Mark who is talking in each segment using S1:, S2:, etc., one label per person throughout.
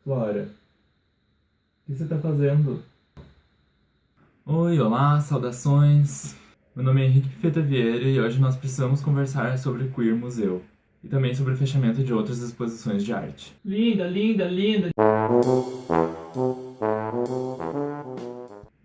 S1: Flora, o que você tá fazendo?
S2: Oi, olá, saudações. Meu nome é Henrique Pifeta Vieira e hoje nós precisamos conversar sobre Queer Museu e também sobre o fechamento de outras exposições de arte.
S1: Linda, linda, linda.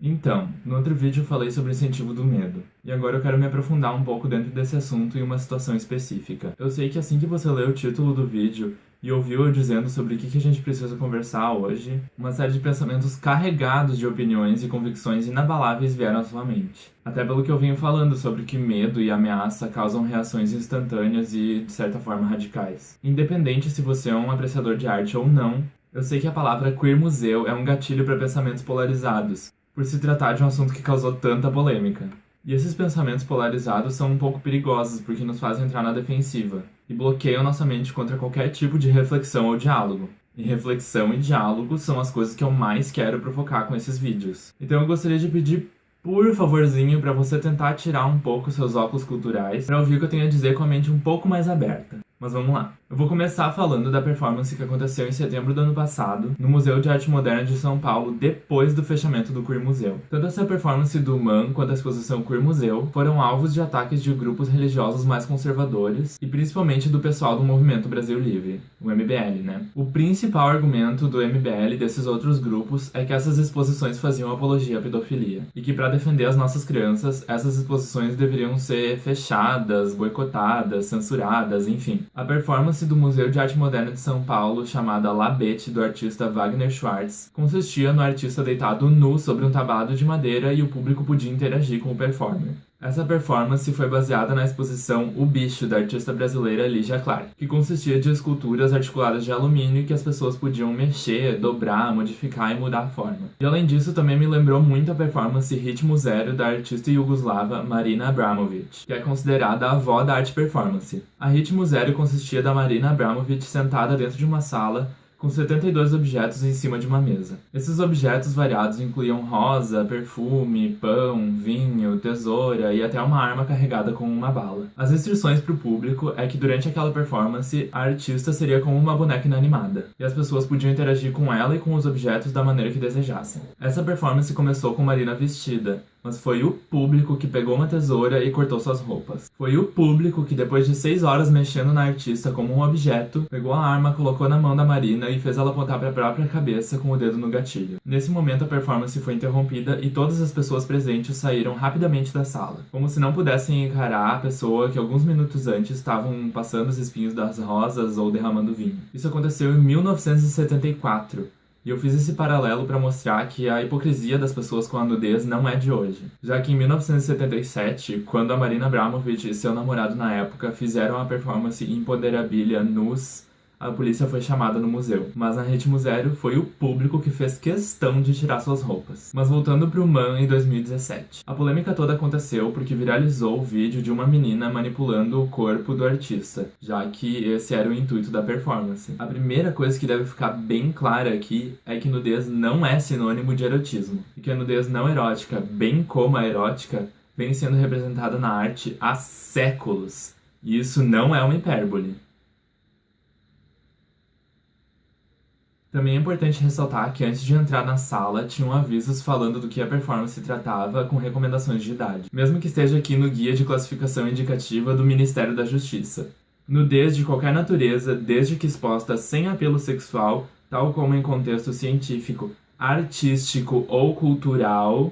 S2: Então, no outro vídeo eu falei sobre o incentivo do medo, e agora eu quero me aprofundar um pouco dentro desse assunto em uma situação específica. Eu sei que assim que você lê o título do vídeo e ouviu eu dizendo sobre o que a gente precisa conversar hoje, uma série de pensamentos carregados de opiniões e convicções inabaláveis vieram à sua mente. Até pelo que eu venho falando sobre que medo e ameaça causam reações instantâneas e, de certa forma, radicais. Independente se você é um apreciador de arte ou não, eu sei que a palavra queer museu é um gatilho para pensamentos polarizados, por se tratar de um assunto que causou tanta polêmica. E esses pensamentos polarizados são um pouco perigosos porque nos fazem entrar na defensiva e bloqueiam nossa mente contra qualquer tipo de reflexão ou diálogo. E reflexão e diálogo são as coisas que eu mais quero provocar com esses vídeos. Então eu gostaria de pedir, por favorzinho, para você tentar tirar um pouco seus óculos culturais para ouvir o que eu tenho a dizer com a mente um pouco mais aberta. Mas vamos lá. Eu vou começar falando da performance que aconteceu em setembro do ano passado, no Museu de Arte Moderna de São Paulo, depois do fechamento do Queer Museu. Tanto essa performance do MAN quanto a exposição Queer Museu foram alvos de ataques de grupos religiosos mais conservadores e principalmente do pessoal do Movimento Brasil Livre, o MBL, né? O principal argumento do MBL e desses outros grupos é que essas exposições faziam apologia à pedofilia e que para defender as nossas crianças, essas exposições deveriam ser fechadas, boicotadas, censuradas, enfim. A performance do Museu de Arte Moderna de São Paulo, chamada Labete, do artista Wagner Schwartz, consistia no artista deitado nu sobre um tablado de madeira e o público podia interagir com o performer. Essa performance foi baseada na exposição O Bicho, da artista brasileira Lígia Clark, que consistia de esculturas articuladas de alumínio que as pessoas podiam mexer, dobrar, modificar e mudar a forma. E além disso, também me lembrou muito a performance Ritmo Zero da artista iugoslava Marina Abramovic, que é considerada a avó da arte performance. A Ritmo Zero consistia da Marina Abramovic sentada dentro de uma sala com 72 objetos em cima de uma mesa. Esses objetos variados incluíam rosa, perfume, pão, vinho, tesoura e até uma arma carregada com uma bala. As instruções para o público é que durante aquela performance, a artista seria como uma boneca inanimada, e as pessoas podiam interagir com ela e com os objetos da maneira que desejassem. Essa performance começou com Marina vestida, mas foi o público que pegou uma tesoura e cortou suas roupas. Foi o público que, depois de 6 horas mexendo na artista como um objeto, pegou a arma, colocou na mão da Marina e fez ela apontar para a própria cabeça com o dedo no gatilho. Nesse momento, a performance foi interrompida e todas as pessoas presentes saíram rapidamente da sala, como se não pudessem encarar a pessoa que alguns minutos antes estavam passando os espinhos das rosas ou derramando vinho. Isso aconteceu em 1974. E eu fiz esse paralelo para mostrar que a hipocrisia das pessoas com a nudez não é de hoje. Já que em 1977, quando a Marina Abramovic e seu namorado na época fizeram a performance Empoderabilia nus, a polícia foi chamada no museu. Mas na Ritmo Zero foi o público que fez questão de tirar suas roupas. Mas voltando pro MAN em 2017. A polêmica toda aconteceu porque viralizou o vídeo de uma menina manipulando o corpo do artista, já que esse era o intuito da performance. A primeira coisa que deve ficar bem clara aqui é que nudez não é sinônimo de erotismo, e que a nudez não erótica, bem como a erótica, vem sendo representada na arte há séculos. E isso não é uma hipérbole. Também é importante ressaltar que antes de entrar na sala, tinham avisos falando do que a performance tratava com recomendações de idade, mesmo que esteja aqui no Guia de Classificação Indicativa do Ministério da Justiça. Nudez de qualquer natureza, desde que exposta sem apelo sexual, tal como em contexto científico, artístico ou cultural,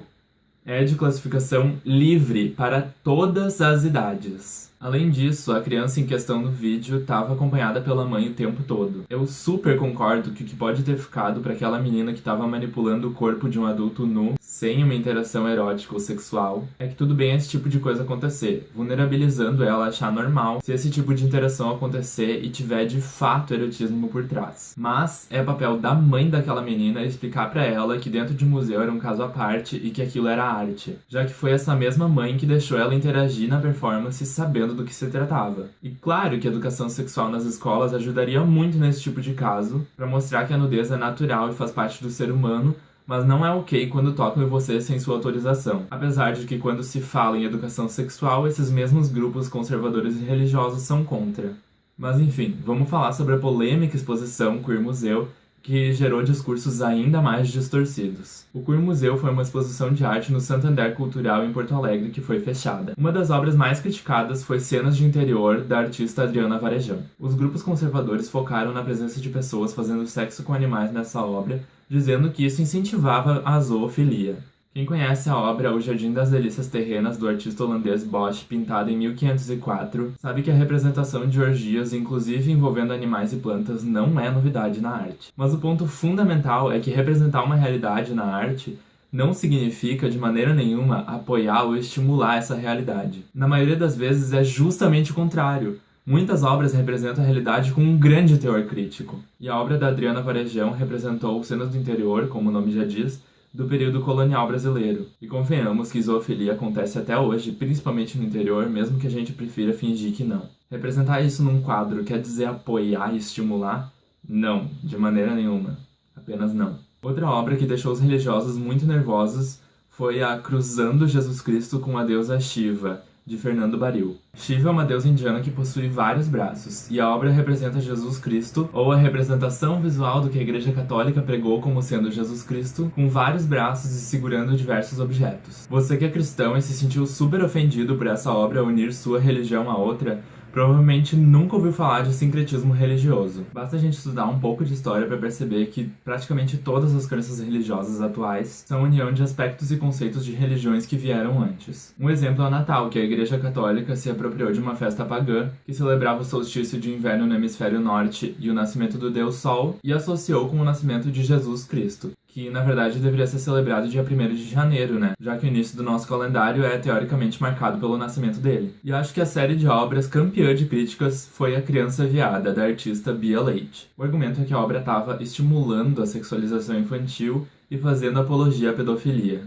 S2: é de classificação livre para todas as idades. Além disso, a criança em questão no vídeo estava acompanhada pela mãe o tempo todo. Eu super concordo que o que pode ter ficado para aquela menina que estava manipulando o corpo de um adulto nu, sem uma interação erótica ou sexual, é que tudo bem esse tipo de coisa acontecer, vulnerabilizando ela a achar normal se esse tipo de interação acontecer e tiver de fato erotismo por trás. Mas é papel da mãe daquela menina explicar para ela que dentro de um museu era um caso à parte e que aquilo era arte, já que foi essa mesma mãe que deixou ela interagir na performance sabendo do que se tratava. E claro que a educação sexual nas escolas ajudaria muito nesse tipo de caso, para mostrar que a nudez é natural e faz parte do ser humano, mas não é ok quando tocam em você sem sua autorização. Apesar de que quando se fala em educação sexual, esses mesmos grupos conservadores e religiosos são contra. Mas enfim, vamos falar sobre a polêmica exposição Queer Museu, que gerou discursos ainda mais distorcidos. O Queer Museu foi uma exposição de arte no Santander Cultural em Porto Alegre que foi fechada. Uma das obras mais criticadas foi Cenas de Interior, da artista Adriana Varejão. Os grupos conservadores focaram na presença de pessoas fazendo sexo com animais nessa obra, dizendo que isso incentivava a zoofilia. Quem conhece a obra O Jardim das Delícias Terrenas, do artista holandês Bosch, pintada em 1504, sabe que a representação de orgias, inclusive envolvendo animais e plantas, não é novidade na arte. Mas o ponto fundamental é que representar uma realidade na arte não significa, de maneira nenhuma, apoiar ou estimular essa realidade. Na maioria das vezes é justamente o contrário. Muitas obras representam a realidade com um grande teor crítico. E a obra da Adriana Varejão representou cenas do interior, como o nome já diz, do período colonial brasileiro. E convenhamos que zoofilia acontece até hoje, principalmente no interior, mesmo que a gente prefira fingir que não. Representar isso num quadro quer dizer apoiar e estimular? Não, de maneira nenhuma. Apenas não. Outra obra que deixou os religiosos muito nervosos foi a Cruzando Jesus Cristo com a deusa Shiva, de Fernando Baril. Shiva é uma deusa indiana que possui vários braços, e a obra representa Jesus Cristo, ou a representação visual do que a Igreja Católica pregou como sendo Jesus Cristo, com vários braços e segurando diversos objetos. Você que é cristão e se sentiu super ofendido por essa obra unir sua religião a outra, provavelmente nunca ouviu falar de sincretismo religioso. Basta a gente estudar um pouco de história para perceber que praticamente todas as crenças religiosas atuais são união de aspectos e conceitos de religiões que vieram antes. Um exemplo é o Natal, que a Igreja Católica se apropriou de uma festa pagã que celebrava o solstício de inverno no hemisfério norte e o nascimento do Deus Sol, e associou com o nascimento de Jesus Cristo, que na verdade deveria ser celebrado dia 1º de janeiro, né? Já que o início do nosso calendário é teoricamente marcado pelo nascimento dele. E acho que a série de obras campeã de críticas foi A Criança Viada, da artista Bia Leite. O argumento é que a obra estava estimulando a sexualização infantil e fazendo apologia à pedofilia.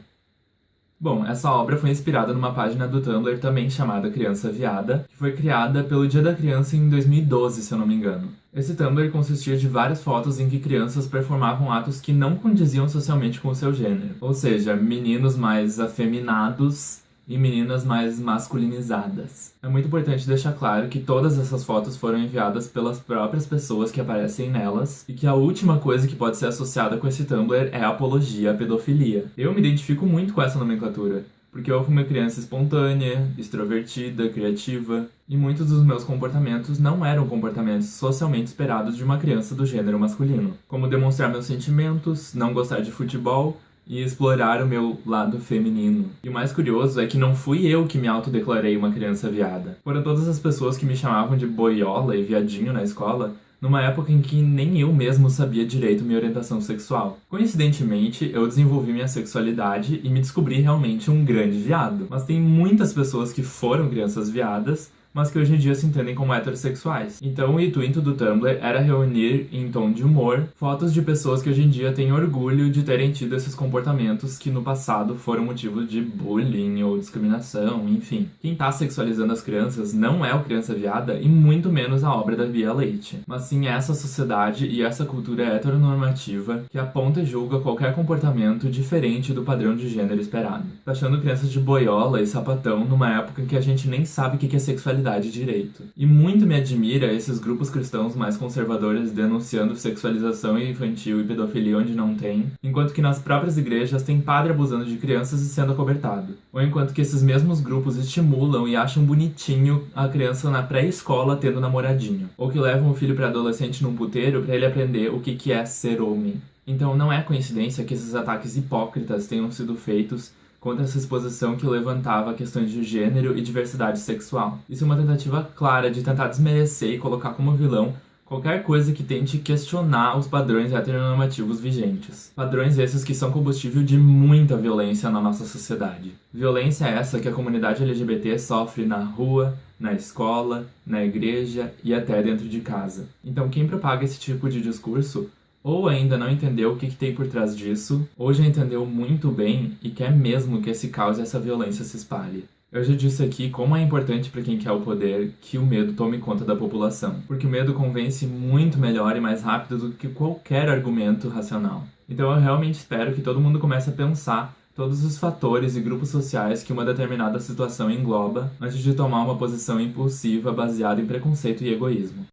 S2: Bom, essa obra foi inspirada numa página do Tumblr também chamada Criança Viada, que foi criada pelo Dia da Criança em 2012, se eu não me engano. Esse Tumblr consistia de várias fotos em que crianças performavam atos que não condiziam socialmente com o seu gênero. Ou seja, meninos mais afeminados e meninas mais masculinizadas. É muito importante deixar claro que todas essas fotos foram enviadas pelas próprias pessoas que aparecem nelas e que a última coisa que pode ser associada com esse Tumblr é a apologia à pedofilia. Eu me identifico muito com essa nomenclatura, porque eu fui uma criança espontânea, extrovertida, criativa, e muitos dos meus comportamentos não eram comportamentos socialmente esperados de uma criança do gênero masculino, como demonstrar meus sentimentos, não gostar de futebol e explorar o meu lado feminino. E o mais curioso é que não fui eu que me autodeclarei uma criança viada. Foram todas as pessoas que me chamavam de boiola e viadinho na escola, numa época em que nem eu mesmo sabia direito minha orientação sexual. Coincidentemente, eu desenvolvi minha sexualidade e me descobri realmente um grande viado. Mas tem muitas pessoas que foram crianças viadas, mas que hoje em dia se entendem como heterossexuais. Então o intuito do Tumblr era reunir, em tom de humor, fotos de pessoas que hoje em dia têm orgulho de terem tido esses comportamentos que no passado foram motivo de bullying ou discriminação, enfim. Quem tá sexualizando as crianças não é o Criança Viada e muito menos a obra da Bia Leite, mas sim essa sociedade e essa cultura heteronormativa que aponta e julga qualquer comportamento diferente do padrão de gênero esperado, taxando crianças de boiola e sapatão numa época em que a gente nem sabe o que é sexualidade direito. E muito me admira esses grupos cristãos mais conservadores denunciando sexualização infantil e pedofilia onde não tem, enquanto que nas próprias igrejas tem padre abusando de crianças e sendo acobertado. Ou enquanto que esses mesmos grupos estimulam e acham bonitinho a criança na pré-escola tendo namoradinho. Ou que levam o filho para adolescente num puteiro para ele aprender o que é ser homem. Então não é coincidência que esses ataques hipócritas tenham sido feitos contra essa exposição que levantava questões de gênero e diversidade sexual. Isso é uma tentativa clara de tentar desmerecer e colocar como vilão qualquer coisa que tente questionar os padrões heteronormativos vigentes. Padrões esses que são combustível de muita violência na nossa sociedade. Violência essa que a comunidade LGBT sofre na rua, na escola, na igreja e até dentro de casa. Então quem propaga esse tipo de discurso ou ainda não entendeu o que tem por trás disso, ou já entendeu muito bem e quer mesmo que esse caos e essa violência se espalhe. Eu já disse aqui como é importante para quem quer o poder que o medo tome conta da população, porque o medo convence muito melhor e mais rápido do que qualquer argumento racional. Então eu realmente espero que todo mundo comece a pensar todos os fatores e grupos sociais que uma determinada situação engloba antes de tomar uma posição impulsiva baseada em preconceito e egoísmo.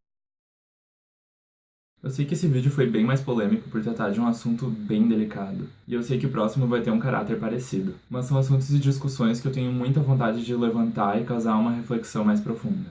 S2: Eu sei que esse vídeo foi bem mais polêmico por tratar de um assunto bem delicado. E eu sei que o próximo vai ter um caráter parecido. Mas são assuntos e discussões que eu tenho muita vontade de levantar e causar uma reflexão mais profunda.